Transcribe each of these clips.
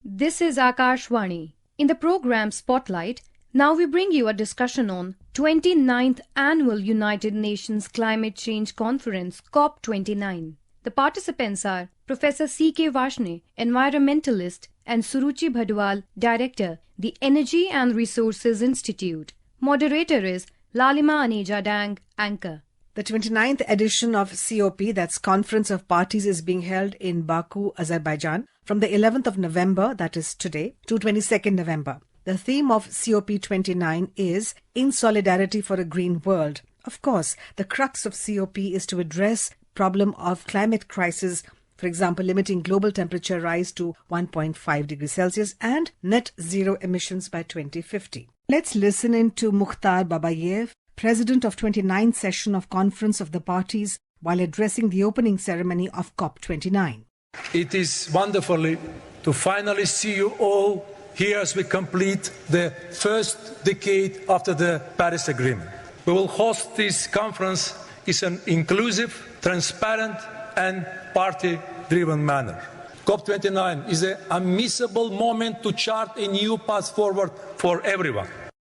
This is Akashvani. In the program Spotlight, now we bring you a discussion on 29th Annual United Nations Climate Change Conference COP29. The participants are Professor C.K. Varshney, Environmentalist, and Suruchi Bhadwal, Director, the Energy and Resources Institute. Moderator is Lalima Aneja Dang, Anchor. The 29th edition of COP, that's Conference of Parties, is being held in Baku, Azerbaijan from the 11th of November, that is today, to 22nd November. The theme of COP29 is In Solidarity for a Green World. Of course, the crux of COP is to address problem of climate crisis, for example, limiting global temperature rise to 1.5 degrees Celsius and net zero emissions by 2050. Let's listen in to Mukhtar Babayev, President of 29th session of Conference of the Parties, while addressing the opening ceremony of COP29. It is wonderful to finally see you all here as we complete the first decade after the Paris Agreement. We will host this conference in an inclusive, transparent and party-driven manner. COP29 is an unmissable moment to chart a new path forward for everyone.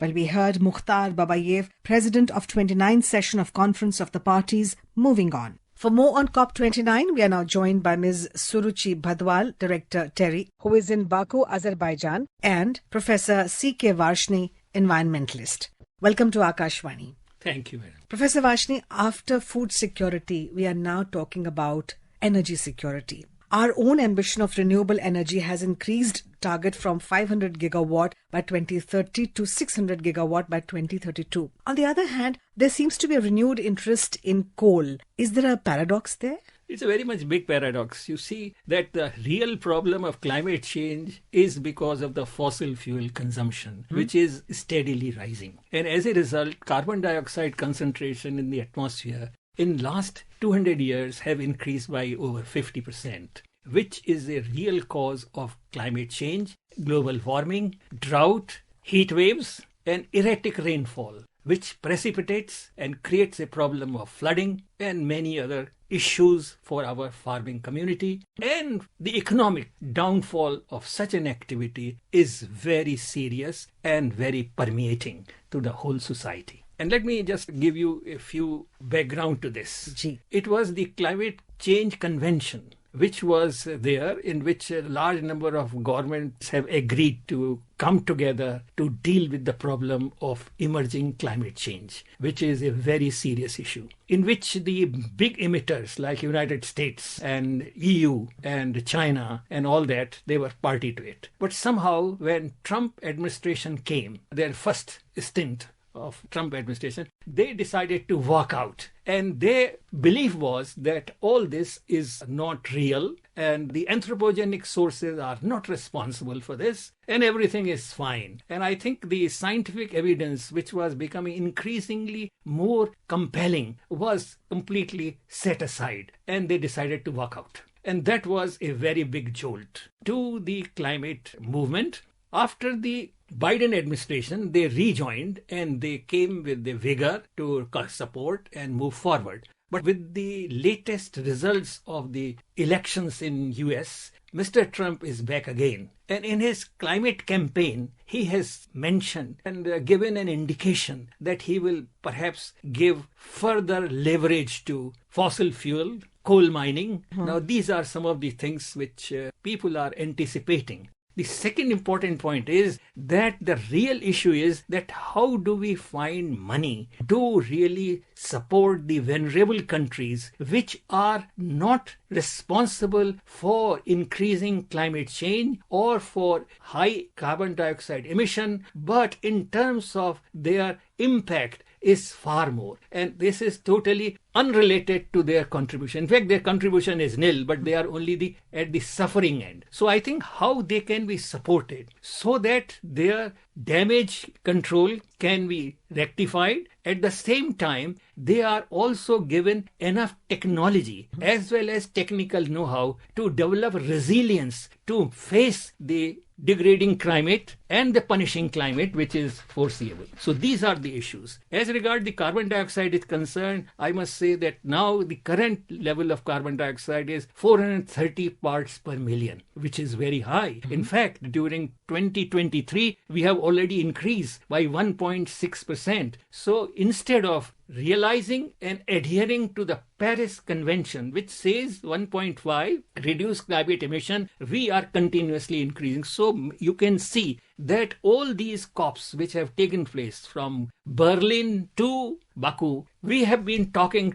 Well, we heard Mukhtar Babayev, President of 29th session of Conference of the Parties. Moving on. For more on COP29, we are now joined by Ms. Suruchi Bhadwal, Director TERI, who is in Baku, Azerbaijan, and Professor C.K. Varshney, Environmentalist. Welcome to Akashvani. Thank you, madam. Professor Varshney, after food security, we are now talking about energy security. Our own ambition of renewable energy has increased target from 500 gigawatt by 2030 to 600 gigawatt by 2032. On the other hand, there seems to be a renewed interest in coal. Is there a paradox there? It's a very much big paradox. You see that the real problem of climate change is because of the fossil fuel consumption, which is steadily rising. And as a result, carbon dioxide concentration in the atmosphere in last 200 years have increased by over 50%, which is a real cause of climate change, global warming, drought, heat waves, and erratic rainfall, which precipitates and creates a problem of flooding and many other issues for our farming community. And the economic downfall of such an activity is very serious and very permeating to the whole society. And let me just give you a few background to this. Gee. It was the Climate Change Convention, which was there, in which a large number of governments have agreed to come together to deal with the problem of emerging climate change, which is a very serious issue, in which the big emitters like United States and EU and China and all that, they were party to it. But somehow when Trump administration came, their first stint of Trump administration, they decided to walk out. And their belief was that all this is not real and the anthropogenic sources are not responsible for this and everything is fine. And I think the scientific evidence, which was becoming increasingly more compelling, was completely set aside and they decided to walk out. And that was a very big jolt to the climate movement. After the Biden administration, they rejoined and they came with the vigor to support and move forward. But with the latest results of the elections in US, Mr. Trump is back again. And in his climate campaign, he has mentioned and given an indication that he will perhaps give further leverage to fossil fuel, coal mining. Now, these are some of the things which people are anticipating. The second important point is that the real issue is that how do we find money to really support the vulnerable countries which are not responsible for increasing climate change or for high carbon dioxide emission, but in terms of their impact is far more. And this is totally unrelated to their contribution. In fact, their contribution is nil, but they are only at the suffering end. So I think how they can be supported so that their damage control can be rectified. At the same time, they are also given enough technology as well as technical know-how to develop resilience to face the degrading climate and the punishing climate, which is foreseeable. So these are the issues. As regard the carbon dioxide is concerned, I must say that now the current level of carbon dioxide is 430 parts per million, which is very high. In fact, during 2023, we have already increased by 1.6%. So instead of realizing and adhering to the Paris Convention, which says 1.5 reduce climate emission, we are continuously increasing. So you can see that all these COPs which have taken place from Berlin to Baku, we have been talking,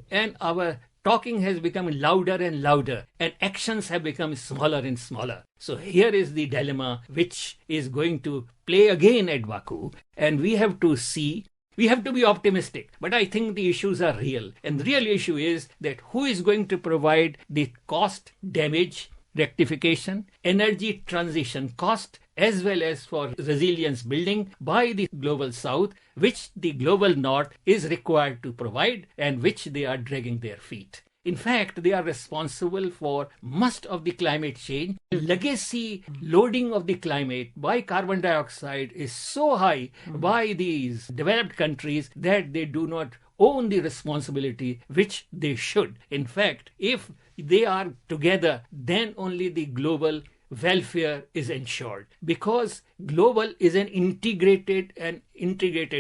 and our talking has become louder and louder, and actions have become smaller and smaller. So here is the dilemma which is going to play again at Baku, and we have to see. We have to be optimistic, but I think the issues are real. And the real issue is that who is going to provide the cost damage rectification, energy transition cost, as well as for resilience building by the global south, which the global north is required to provide and which they are dragging their feet. In fact, they are responsible for most of the climate change. Legacy loading of the climate by carbon dioxide is so high by these developed countries that they do not own the responsibility which they should. In fact, if they are together, then only the global welfare is ensured, because global is an integrated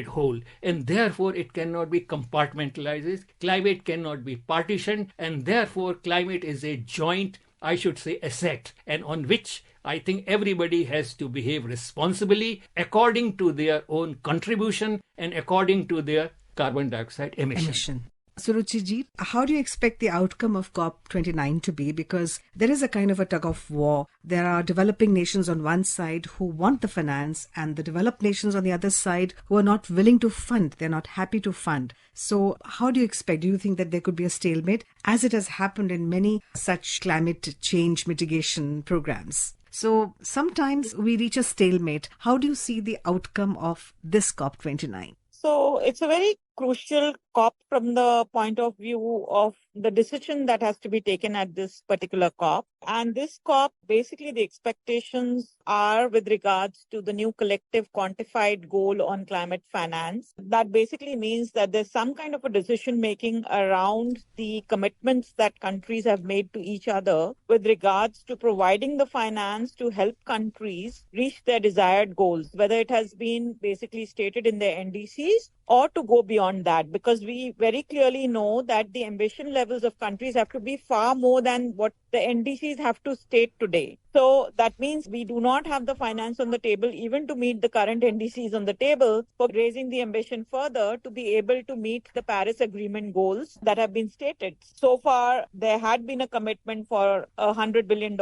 whole, and therefore it cannot be compartmentalized. Climate cannot be partitioned, and therefore climate is a joint, I should say, asset, and on which I think everybody has to behave responsibly according to their own contribution and according to their carbon dioxide emission. Suruchi ji, how do you expect the outcome of COP29 to be? Because there is a kind of a tug of war. There are developing nations on one side who want the finance, and the developed nations on the other side who are not willing to fund. They're not happy to fund. So how do you expect? Do you think that there could be a stalemate, as it has happened in many such climate change mitigation programs? So sometimes we reach a stalemate. How do you see the outcome of this COP29? So it's a very crucial COP from the point of view of the decision that has to be taken at this particular COP. And this COP, basically the expectations are with regards to the new collective quantified goal on climate finance. That basically means that there's some kind of a decision making around the commitments that countries have made to each other with regards to providing the finance to help countries reach their desired goals, whether it has been basically stated in their NDCs or to go beyond that, because we very clearly know that the ambition levels of countries have to be far more than what the NDCs have to state today. So that means we do not have the finance on the table even to meet the current NDCs on the table for raising the ambition further to be able to meet the Paris Agreement goals that have been stated. So far, there had been a commitment for $100 billion,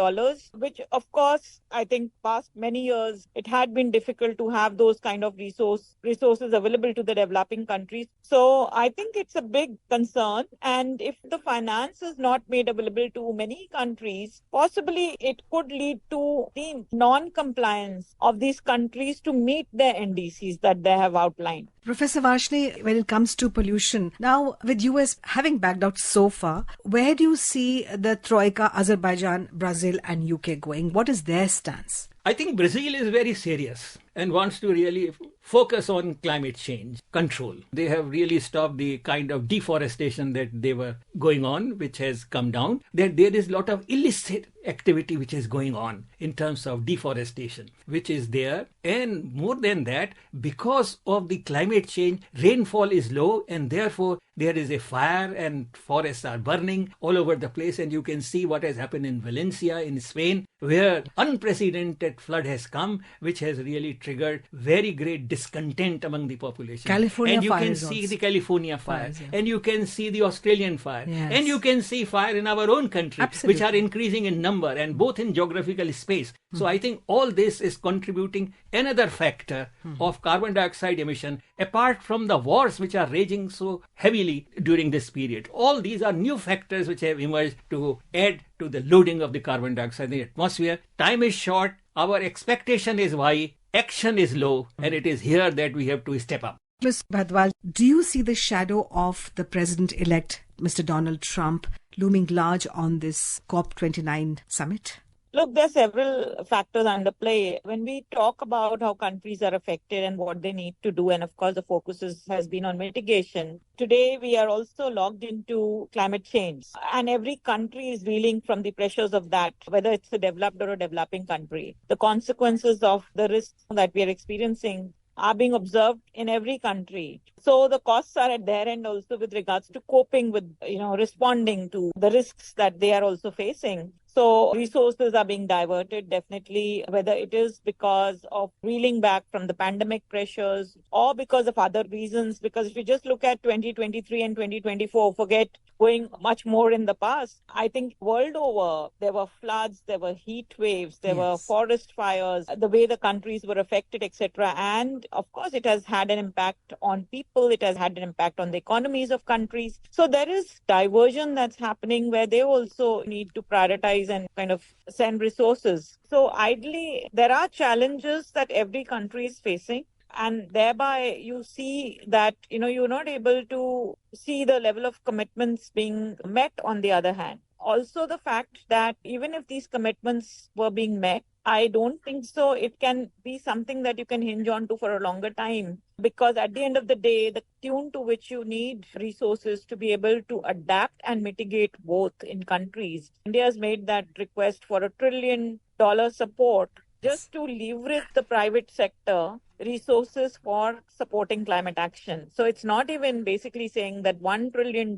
which of course, I think past many years, it had been difficult to have those kind of resources available to the developing countries. So I think it's a big concern. And if the finance is not made available to many countries, possibly it could lead to the non-compliance of these countries to meet their NDCs that they have outlined. Professor Varshney, when it comes to pollution, now with US having backed out so far, where do you see the Troika, Azerbaijan, Brazil and UK going? What is their stance? I think Brazil is very serious and wants to really focus on climate change control. They have really stopped the kind of deforestation that they were going on, which has come down. There is a lot of illicit activity which is going on in terms of deforestation, which is there. And more than that, because of the climate change, rainfall is low, and therefore there is a fire and forests are burning all over the place. And you can see what has happened in Valencia in Spain, where unprecedented flood has come, which has really triggered very great discontent among the population. California and you fires can see also. the California fire, Fires, yeah. and you can see the Australian fire, Yes. and you can see fire in our own country, Absolutely. which are increasing in number and both in geographical space. So I think all this is contributing another factor of carbon dioxide emission, apart from the wars which are raging so heavily during this period. All these are new factors which have emerged to add to the loading of the carbon dioxide in the atmosphere. Time is short, our expectation is high, action is low, and it is here that we have to step up. Ms. Bhadwal, do you see the shadow of the President-elect, Mr. Donald Trump, looming large on this COP29 summit? Look, there are several factors under play. When we talk about how countries are affected and what they need to do, and of course the focus has been on mitigation, today we are also logged into climate change. And every country is reeling from the pressures of that, whether it's a developed or a developing country. The consequences of the risks that we are experiencing are being observed in every country. So the costs are at their end also with regards to coping with, responding to the risks that they are also facing. So resources are being diverted, definitely, whether it is because of reeling back from the pandemic pressures or because of other reasons. Because if you just look at 2023 and 2024, forget going much more in the past, I think world over, there were floods, there were heat waves, there were forest fires, the way the countries were affected, etc. And of course, it has had an impact on people. It has had an impact on the economies of countries. So there is diversion that's happening where they also need to prioritize and kind of send resources. So ideally, there are challenges that every country is facing. And thereby you see that, you're not able to see the level of commitments being met on the other hand. Also the fact that even if these commitments were being met, I don't think so it can be something that you can hinge on to for a longer time. Because at the end of the day, the tune to which you need resources to be able to adapt and mitigate both in countries. India has made that request for $1 trillion support just to leverage the private sector resources for supporting climate action. So it's not even basically saying that $1 trillion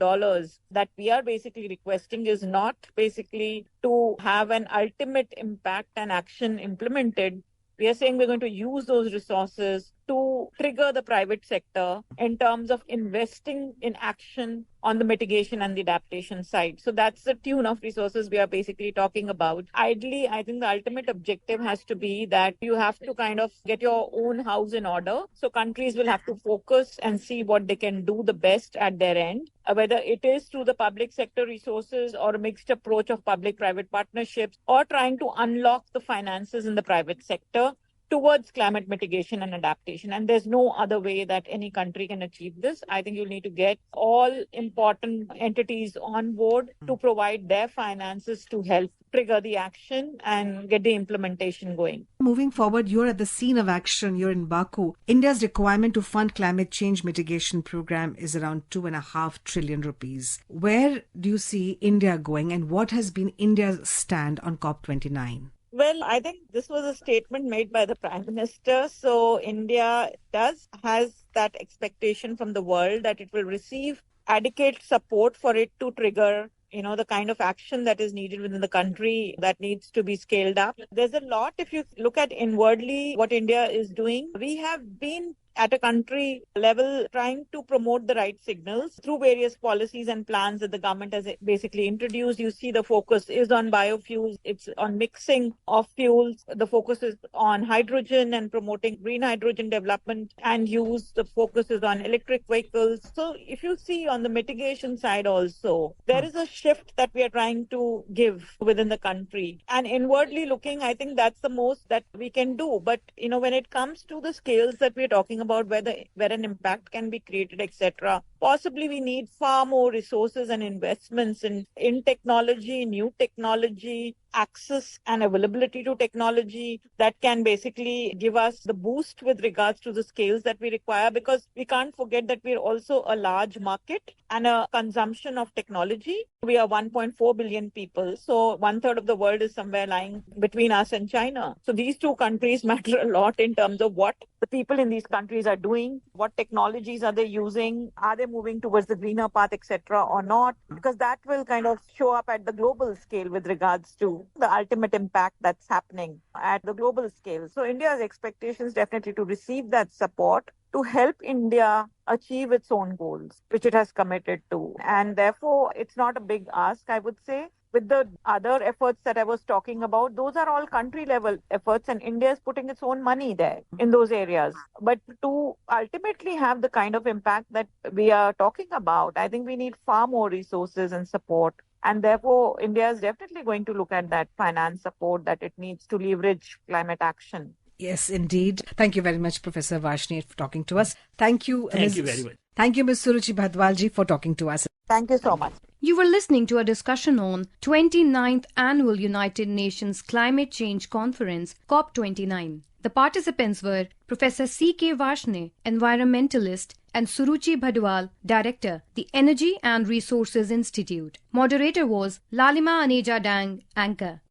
that we are basically requesting is not basically to have an ultimate impact and action implemented. We are saying we're going to use those resources to trigger the private sector in terms of investing in action on the mitigation and the adaptation side. So that's the tune of resources we are basically talking about. Ideally, I think the ultimate objective has to be that you have to kind of get your own house in order. So countries will have to focus and see what they can do the best at their end, whether it is through the public sector resources or a mixed approach of public-private partnerships or trying to unlock the finances in the private sector towards climate mitigation and adaptation. And there's no other way that any country can achieve this. I think you'll need to get all important entities on board to provide their finances to help trigger the action and get the implementation going. Moving forward, you're at the scene of action. You're in Baku. India's requirement to fund climate change mitigation program is around 2.5 trillion rupees. Where do you see India going, and what has been India's stand on COP29? Well, I think this was a statement made by the Prime Minister. So India has that expectation from the world that it will receive adequate support for it to trigger, the kind of action that is needed within the country that needs to be scaled up. There's a lot, if you look at inwardly what India is doing, we have been at a country level trying to promote the right signals through various policies and plans that the government has basically introduced. You see the focus is on biofuels, it's on mixing of fuels, the focus is on hydrogen and promoting green hydrogen development and use, the focus is on electric vehicles. So if you see on the mitigation side also, there is a shift that we are trying to give within the country. And inwardly looking, I think that's the most that we can do. But, when it comes to the scales that we're talking about, where an impact can be created, etc. Possibly we need far more resources and investments in technology, new technology, access and availability to technology that can basically give us the boost with regards to the scales that we require, because we can't forget that we're also a large market and a consumption of technology. We are 1.4 billion people. So 1/3 of the world is somewhere lying between us and China. So these two countries matter a lot in terms of what the people in these countries are doing, what technologies are they using, are they moving towards the greener path, etc. or not, because that will kind of show up at the global scale with regards to the ultimate impact that's happening at the global scale. So India's expectations definitely to receive that support to help India achieve its own goals, which it has committed to. And therefore, it's not a big ask, I would say. With the other efforts that I was talking about, those are all country level efforts, and India is putting its own money there in those areas. But to ultimately have the kind of impact that we are talking about, I think we need far more resources and support. And therefore, India is definitely going to look at that finance support that it needs to leverage climate action. Yes, indeed. Thank you very much, Professor Varshney, for talking to us. Thank you. Thank you very much. Thank you, Ms. Suruchi Bhadwalji, for talking to us. Thank you so much. You were listening to a discussion on 29th Annual United Nations Climate Change Conference, COP29. The participants were Professor C.K. Varshney, Environmentalist, and Suruchi Bhadwal, Director, the Energy and Resources Institute. Moderator was Lalima Aneja, Anchor.